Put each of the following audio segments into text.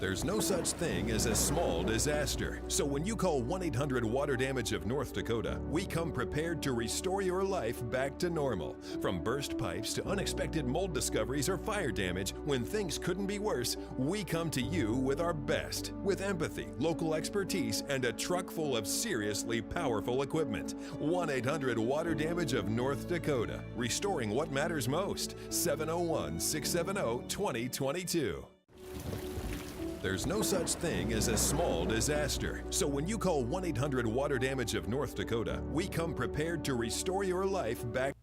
There's no such thing as a small disaster. So when you call 1-800 Water Damage of North Dakota, we come prepared to restore your life back to normal. From burst pipes to unexpected mold discoveries or fire damage, when things couldn't be worse, we come to you with our best. With empathy, local expertise, and a truck full of seriously powerful equipment. 1-800 Water Damage of North Dakota. Restoring what matters most. 701-670-2022. There's no such thing as a small disaster. So when you call 1-800 Water Damage of North Dakota, we come prepared to restore your life back.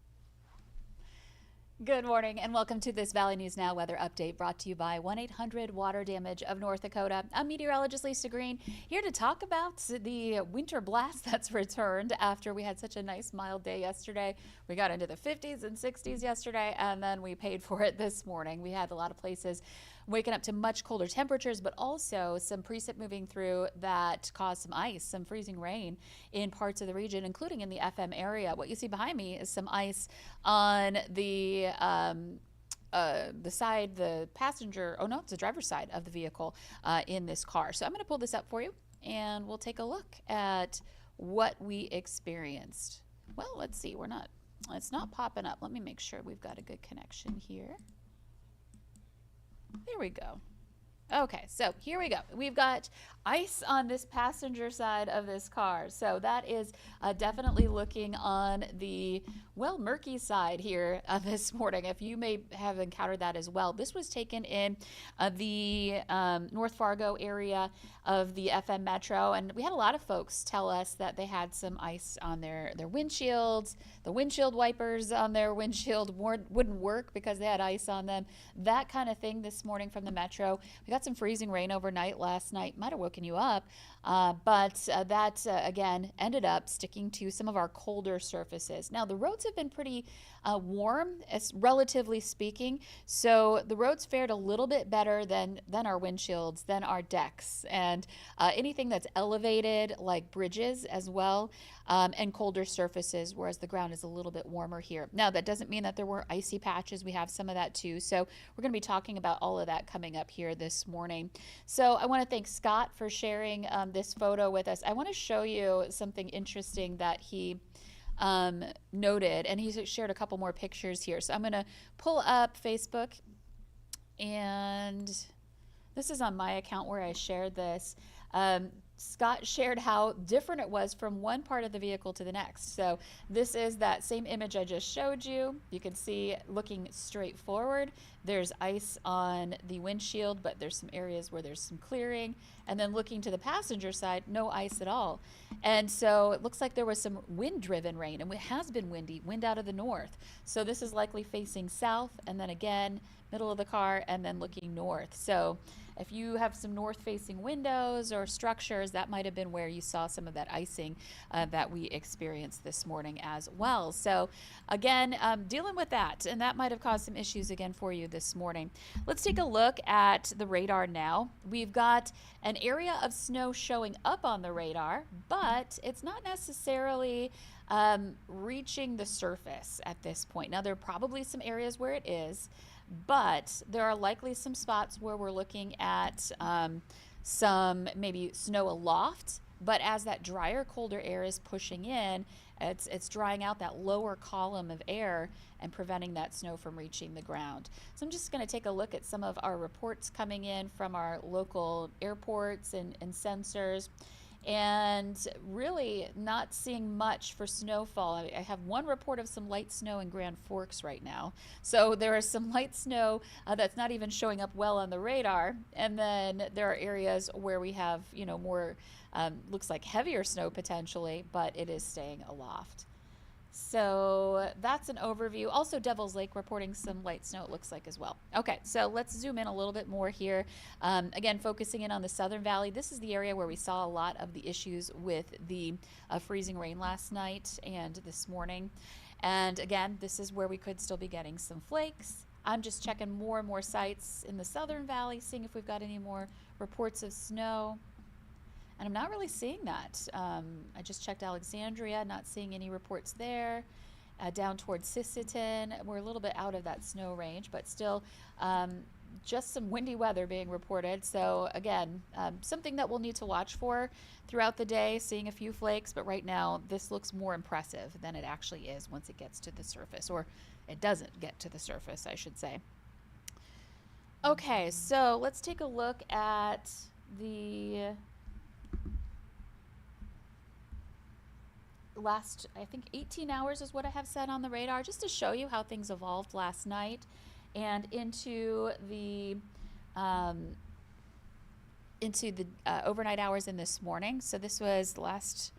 Good morning and welcome to this Valley News Now weather update brought to you by 1-800 Water Damage of North Dakota. I'm meteorologist Lisa Green, here to talk about the winter blast that's returned after we had such a nice mild day yesterday. We got into the 50s and 60s yesterday, and then we paid for it this morning. We had a lot of places waking up to much colder temperatures, but also some precip moving through that caused some ice, some freezing rain in parts of the region, including in the FM area. What you see behind me is some ice on the side, the passenger, oh no, it's the driver's side of the vehicle in this car. So I'm going to pull this up for you and we'll take a look at what we experienced. Well, let's see, it's not popping up. Let me make sure we've got a good connection here. There we go. Okay, so here we go. We've got ice on this passenger side of this car. So that is definitely looking on the, well, murky side here this morning. If you may have encountered that as well. This was taken in the North Fargo area of the FM Metro. And we had a lot of folks tell us that they had some ice on their windshields. The windshield wipers on their windshield wouldn't work because they had ice on them. That kind of thing this morning from the Metro. We got some freezing rain overnight last night. Might have woken you up, but that again ended up sticking to some of our colder surfaces. Now the roads have been pretty warm, relatively speaking, so the roads fared a little bit better than our windshields, than our decks, and anything that's elevated like bridges as well, and colder surfaces, whereas the ground is a little bit warmer here. Now that doesn't mean that there were icy patches. We have some of that too, so we're going to be talking about all of that coming up here this morning. So I want to thank Scott for sharing this photo with us. I want to show you something interesting that he noted, and he shared a couple more pictures here. So I'm going to pull up Facebook, and this is on my account where I shared this. Scott shared how different it was from one part of the vehicle to the next. So this is that same image I just showed you. You can see, looking straight forward, there's ice on the windshield, but there's some areas where there's some clearing. And then looking to the passenger side, no ice at all. And so it looks like there was some wind-driven rain, and it has been windy, wind out of the north. So this is likely facing south, and then again, middle of the car, and then looking north. So if you have some north-facing windows or structures, that might have been where you saw some of that icing that we experienced this morning as well. So again, dealing with that, and that might have caused some issues again for you this morning. Let's take a look at the radar now. We've got an area of snow showing up on the radar, but it's not necessarily reaching the surface at this point. Now, there are probably some areas where it is, but there are likely some spots where we're looking at some maybe snow aloft, but as that drier, colder air is pushing in, it's drying out that lower column of air and preventing that snow from reaching the ground. So I'm just going to take a look at some of our reports coming in from our local airports and sensors. And really not seeing much for snowfall. I have one report of some light snow in Grand Forks right now. So there is some light snow that's not even showing up well on the radar. And then there are areas where we have, more, looks like heavier snow potentially, but it is staying aloft. So that's an overview. Also, Devil's Lake reporting some light snow, it looks like, as well. Okay, so let's zoom in a little bit more here. Again, focusing in on the Southern Valley. This is the area where we saw a lot of the issues with the freezing rain last night and this morning. And again, this is where we could still be getting some flakes. I'm just checking more and more sites in the Southern Valley, seeing if we've got any more reports of snow. And I'm not really seeing that. I just checked Alexandria, not seeing any reports there. Down towards Sisseton, we're a little bit out of that snow range, but still just some windy weather being reported. So again, something that we'll need to watch for throughout the day, seeing a few flakes, but right now this looks more impressive than it actually is once it gets to the surface, or it doesn't get to the surface, I should say. Okay, so let's take a look at the last, I think 18 hours is what I have set on the radar, just to show you how things evolved last night and into the overnight hours in this morning. So this was the last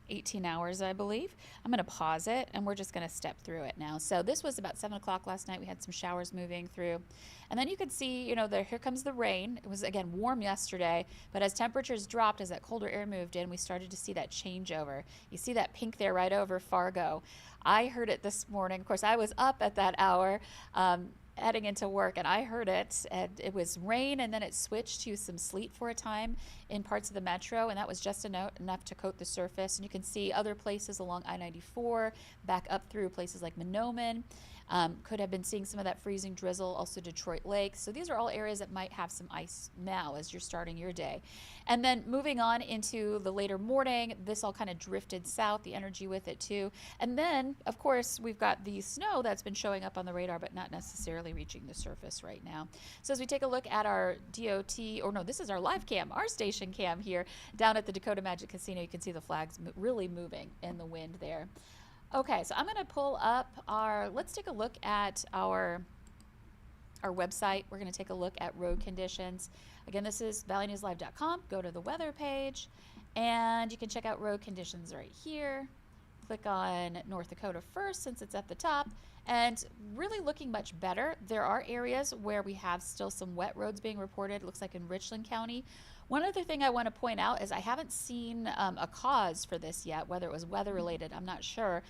18 hours, I believe. I'm going to pause it and we're just going to step through it now. So this was about 7 o'clock last night. We had some showers moving through. And then you could see, you know, here comes the rain. It was, again, warm yesterday, but as temperatures dropped, as that colder air moved in, we started to see that changeover. You see that pink there right over Fargo. I heard it this morning. Of course, I was up at that hour, heading into work, and I heard it, and it was rain, and then it switched to some sleet for a time in parts of the metro, and that was just enough to coat the surface. And you can see other places along I-94, back up through places like Monoman. Could have been seeing some of that freezing drizzle, also Detroit Lake. So these are all areas that might have some ice now as you're starting your day. And then moving on into the later morning, this all kind of drifted south, the energy with it too. And then, of course, we've got the snow that's been showing up on the radar, but not necessarily reaching the surface right now. So as we take a look at our DOT, or no, this is our live cam, our station cam here down at the Dakota Magic Casino, you can see the flags really moving in the wind there. Okay, so I'm going to pull up let's take a look at our website. We're going to take a look at road conditions. Again, this is valleynewslive.com. Go to the weather page, and you can check out road conditions right here. Click on North Dakota first, since it's at the top, and really looking much better. There are areas where we have still some wet roads being reported. It looks like in Richland County. One other thing I want to point out is I haven't seen a cause for this yet, whether it was weather related, I'm not sure.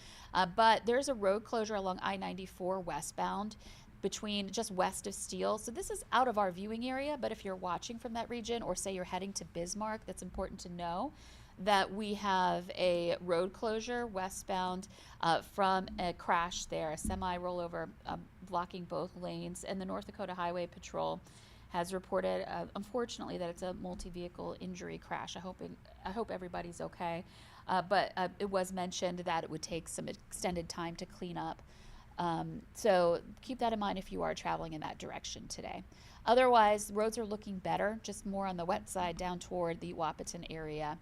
But there's a road closure along I-94 westbound between just west of Steele. So this is out of our viewing area, but if you're watching from that region, or say you're heading to Bismarck, that's important to know that we have a road closure westbound from a crash there, a semi rollover blocking both lanes, and the North Dakota Highway Patrol has reported, unfortunately, that it's a multi-vehicle injury crash. I hope everybody's okay. But it was mentioned that it would take some extended time to clean up. So keep that in mind if you are traveling in that direction today. Otherwise, roads are looking better, just more on the wet side down toward the Wahpeton area.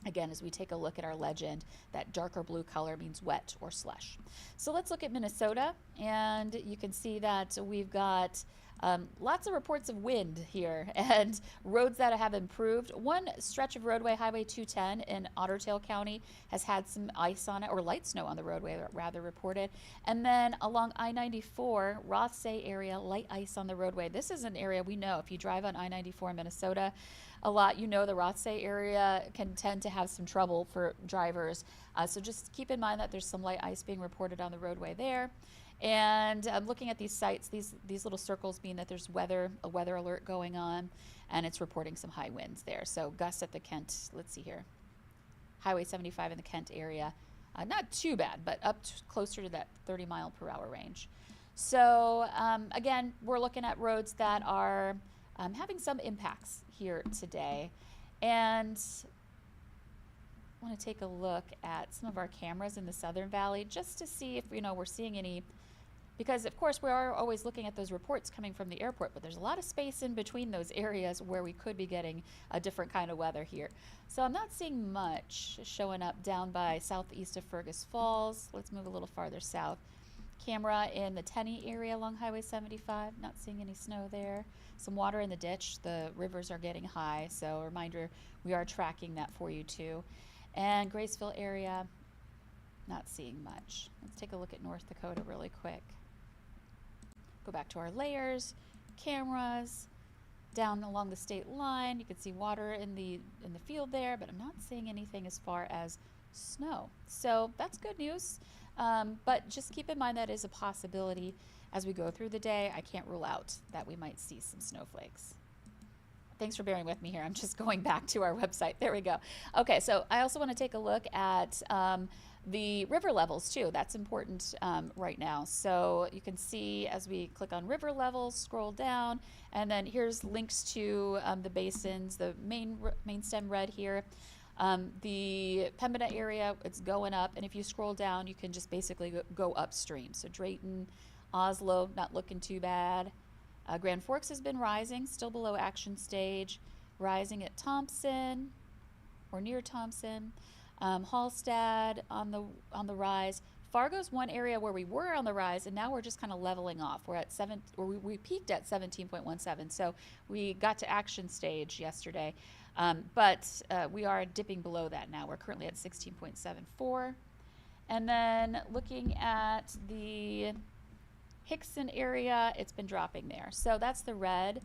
Again, as we take a look at our legend, that darker blue color means wet or slush. So let's look at Minnesota, and you can see that we've got lots of reports of wind here and roads that have improved. One stretch of roadway, Highway 210 in Otter Tail County, has had some ice on it, or light snow on the roadway, rather, reported. And then along I-94, Rothsay area, light ice on the roadway. This is an area we know, if you drive on I-94 in Minnesota a lot, you know the Rothsay area can tend to have some trouble for drivers. So just keep in mind that there's some light ice being reported on the roadway there. And looking at these sites, these little circles mean that there's a weather alert going on, and it's reporting some high winds there. So gusts at the Kent, let's see here, Highway 75 in the Kent area, not too bad, but up closer to that 30-mile-per-hour range. So again, we're looking at roads that are having some impacts here today. And I want to take a look at some of our cameras in the Southern Valley just to see if we're seeing any, because of course we are always looking at those reports coming from the airport, but there's a lot of space in between those areas where we could be getting a different kind of weather here. So I'm not seeing much showing up down by southeast of Fergus Falls. Let's move a little farther south. Camera in the Tenney area along Highway 75, not seeing any snow there. Some water in the ditch, the rivers are getting high, so a reminder, we are tracking that for you too. And Graceville area, not seeing much. Let's take a look at North Dakota really quick. Go back to our layers, cameras, down along the state line. You can see water in the field there, but I'm not seeing anything as far as snow. So that's good news. But just keep in mind that is a possibility as we go through the day. I can't rule out that we might see some snowflakes. Thanks for bearing with me here. I'm just going back to our website. There we go. Okay, so I also want to take a look at the river levels too. That's important right now. So you can see as we click on river levels, scroll down, and then here's links to the basins, the main stem red here. The Pembina area, it's going up, and if you scroll down, you can just basically go upstream. So Drayton, Oslo, not looking too bad. Grand Forks has been rising, still below action stage, rising at Thompson or near Thompson. Hallstatt on the rise. Fargo's one area where we were on the rise, and now we're just kind of leveling off. We're at we peaked at 17.17, so we got to action stage yesterday, but we are dipping below that now. We're currently at 16.74, and then looking at the Hickson area, it's been dropping there. So that's the red.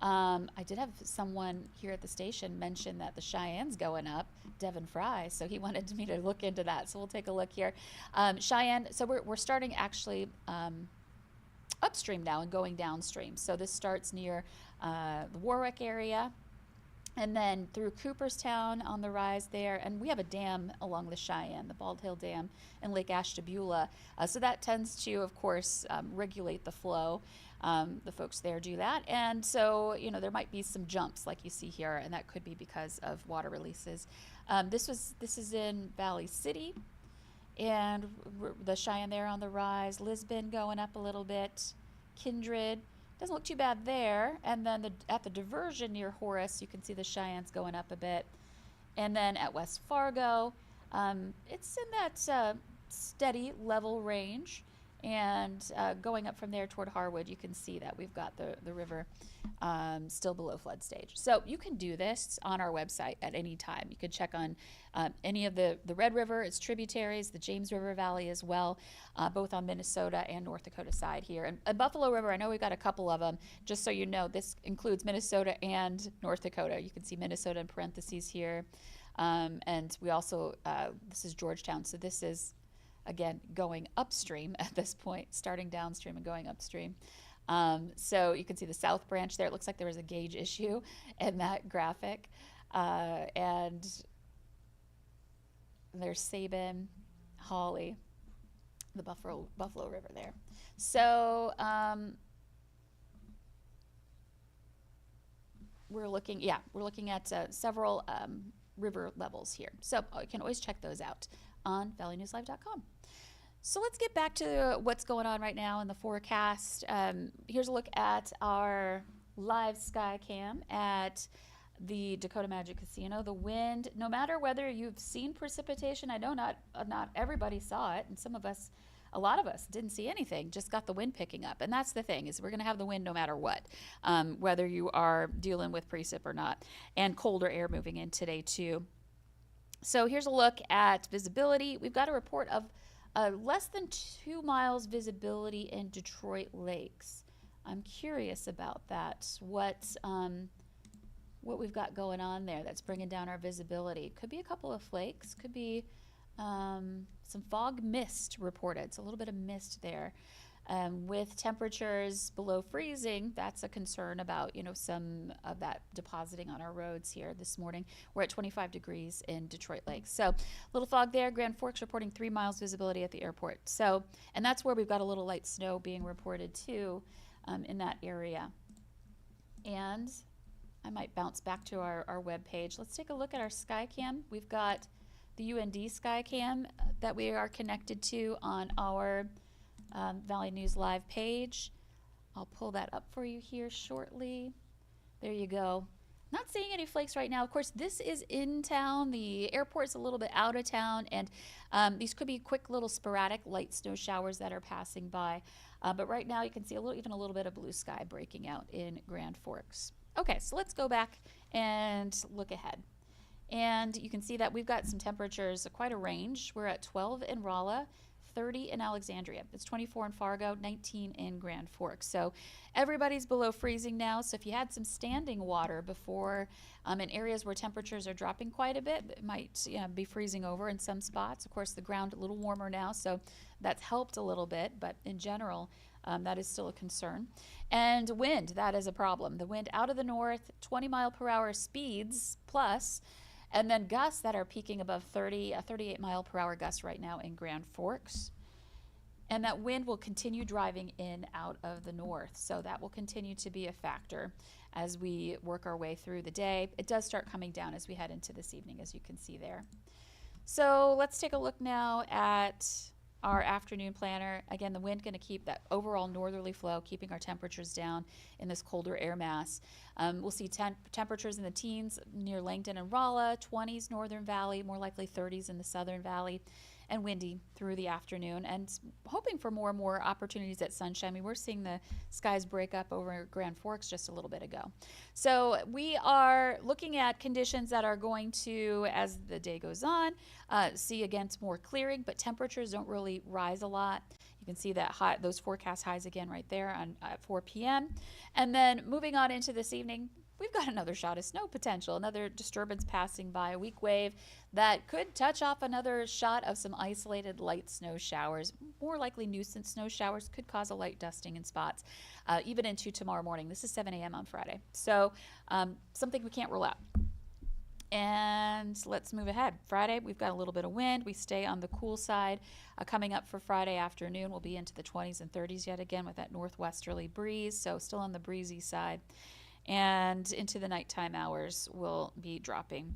I did have someone here at the station mention that the Cheyenne's going up, Devin Fry, so he wanted me to look into that. So we'll take a look here. Cheyenne, so we're starting actually upstream now and going downstream. So this starts near the Warwick area, and then through Cooperstown on the rise there, and we have a dam along the Cheyenne, the Bald Hill Dam in Lake Ashtabula. So that tends to, of course, regulate the flow. The folks there do that, and so there might be some jumps like you see here, and that could be because of water releases. This is in Valley City, and the Cheyenne there on the rise. Lisbon going up a little bit. Kindred doesn't look too bad there, and then at the diversion near Horace, you can see the Cheyenne's going up a bit, and then at West Fargo, it's in that steady level range. And going up from there toward Harwood, you can see that we've got the river still below flood stage. So you can do this on our website at any time. You can check on any of the Red River, its tributaries, the James River Valley as well, both on Minnesota and North Dakota side here. And Buffalo River, I know we've got a couple of them. Just so you know, this includes Minnesota and North Dakota. You can see Minnesota in parentheses here. And we also, this is Georgetown, so this is, again, going upstream at this point, starting downstream and going upstream. So you can see the South Branch there. It looks like there was a gauge issue in that graphic. And there's Sabin, Hawley, the Buffalo River there. So we're looking at several river levels here. So you can always check those out on valleynewslive.com. So let's get back to what's going on right now in the forecast. Here's a look at our live sky cam at the Dakota Magic Casino. The wind, no matter whether you've seen precipitation, I know not everybody saw it, and a lot of us didn't see anything, just got the wind picking up. And that's the thing, is we're going to have the wind no matter what, whether you are dealing with precip or not, and colder air moving in today too. So here's a look at visibility. We've got a report of less than 2 miles visibility in Detroit lakes. I'm curious about that. What we've got going on there that's bringing down our visibility. Could be a couple of flakes. Could be some fog mist reported. It's a little bit of mist there. With temperatures below freezing, that's a concern about, some of that depositing on our roads here this morning. We're at 25 degrees in Detroit Lakes. So a little fog there. Grand Forks reporting 3 miles visibility at the airport. So, and that's where we've got a little light snow being reported too, in that area. And I might bounce back to our web page. Let's take a look at our Skycam. We've got the UND Skycam that we are connected to on our Valley News Live page. I'll pull that up for you here shortly. There you go. Not seeing any flakes right now. Of course, this is in town. The airport's a little bit out of town, and these could be quick little sporadic light snow showers that are passing by. But right now you can see even a little bit of blue sky breaking out in Grand Forks. Okay, so let's go back and look ahead. And you can see that we've got some temperatures, quite a range. We're at 12 in Rolla, 30 in Alexandria. It's 24 in Fargo, 19 in Grand Forks. So everybody's below freezing now. So if you had some standing water before in areas where temperatures are dropping quite a bit, it might be freezing over in some spots. Of course, the ground a little warmer now, so that's helped a little bit. But in general, That is still a concern. And wind, that is a problem. The wind out of the north, 20-mile-per-hour speeds plus, and then gusts that are peaking above 30, a 38-mile-per-hour gust right now in Grand Forks. And that wind will continue driving in out of the north. So that will continue to be a factor as we work our way through the day. It does start coming down as we head into this evening, as you can see there. So let's take a look now at our afternoon planner. Again, the wind going to keep that overall northerly flow, keeping our temperatures down in this colder air mass. We'll see temperatures in the teens near Langdon and Rolla, 20s Northern Valley, more likely 30s in the Southern Valley, and windy through the afternoon, and hoping for more and more opportunities at sunshine. I mean, we're seeing the skies break up over Grand Forks just a little bit ago. So we are looking at conditions that are going to, as the day goes on, see again some more clearing, but temperatures don't really rise a lot. You can see that high, those forecast highs again right there on at 4 p.m. And then moving on into this evening, we've got another shot of snow potential, another disturbance passing by, a weak wave that could touch off another shot of some isolated light snow showers. More likely nuisance snow showers, could cause a light dusting in spots, even into tomorrow morning. This is 7 a.m. on Friday. So something we can't rule out. And let's move ahead. Friday, we've got a little bit of wind. We stay on the cool side. Coming up for Friday afternoon, we'll be into the 20s and 30s yet again with that northwesterly breeze, so still on the breezy side. And into the nighttime hours, we'll be dropping.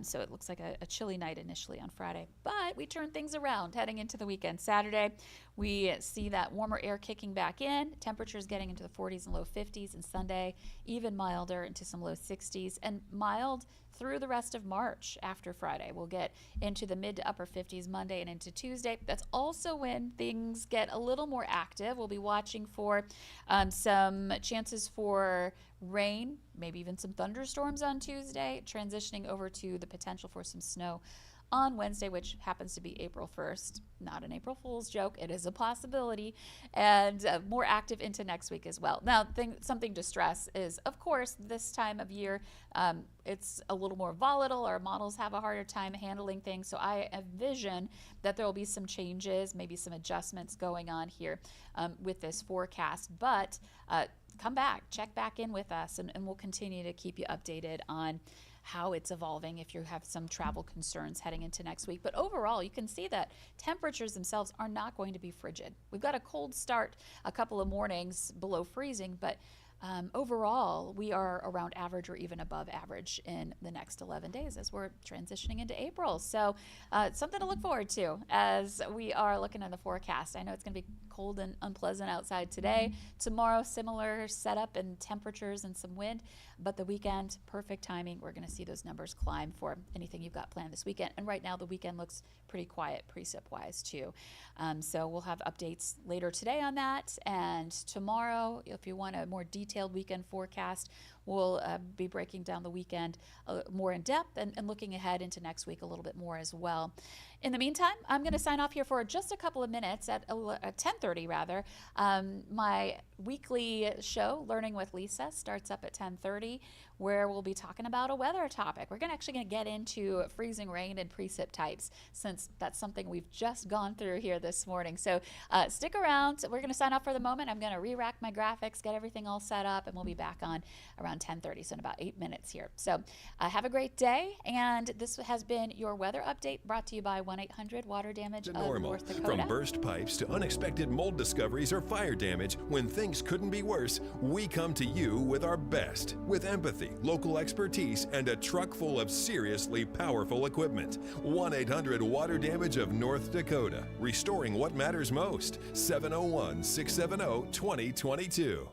So it looks like a chilly night initially on Friday. But we turn things around heading into the weekend. Saturday, we see that warmer air kicking back in. Temperatures getting into the 40s and low 50s. And Sunday, even milder into some low 60s. And mild through the rest of March after Friday. We'll get into the mid to upper 50s Monday and into Tuesday. That's also when things get a little more active. We'll be watching for some chances for rain, maybe even some thunderstorms on Tuesday, transitioning over to the potential for some snow on Wednesday, which happens to be April 1st. Not an April Fool's joke. It is a possibility, and more active into next week as well. Now, something to stress is, of course, this time of year, it's a little more volatile. Our models have a harder time handling things, so I envision that there will be some changes, maybe some adjustments going on here with this forecast, but come back, check back in with us, and we'll continue to keep you updated on how it's evolving if you have some travel concerns heading into next week. But overall, you can see that temperatures themselves are not going to be frigid. We've got a cold start, a couple of mornings below freezing, but overall, we are around average or even above average in the next 11 days as we're transitioning into April. So something to look forward to as we are looking at the forecast. I know it's going to be cold and unpleasant outside today. Tomorrow, similar setup and temperatures and some wind, but the weekend, perfect timing. We're going to see those numbers climb for anything you've got planned this weekend. And right now, the weekend looks pretty quiet precip-wise too. So we'll have updates later today on that. And tomorrow, if you want a more detailed weekend forecast, we'll be breaking down the weekend more in depth and looking ahead into next week a little bit more as well. In the meantime, I'm going to sign off here for just a couple of minutes at 10:30 rather. My weekly show, Learning with Lisa, starts up at 10:30, where we'll be talking about a weather topic. We're actually going to get into freezing rain and precip types, since that's something we've just gone through here this morning. So stick around. We're going to sign off for the moment. I'm going to re-rack my graphics, get everything all set up, and we'll be back on around 10:30, so in about 8 minutes here. So have a great day, and this has been your weather update brought to you by 1-800-WATER DAMAGE of Normal. North Dakota. From burst pipes to unexpected mold discoveries or fire damage, when things couldn't be worse, we come to you with our best. With empathy, local expertise, and a truck full of seriously powerful equipment. 1-800-WATER DAMAGE of North Dakota. Restoring what matters most. 701-670-2022.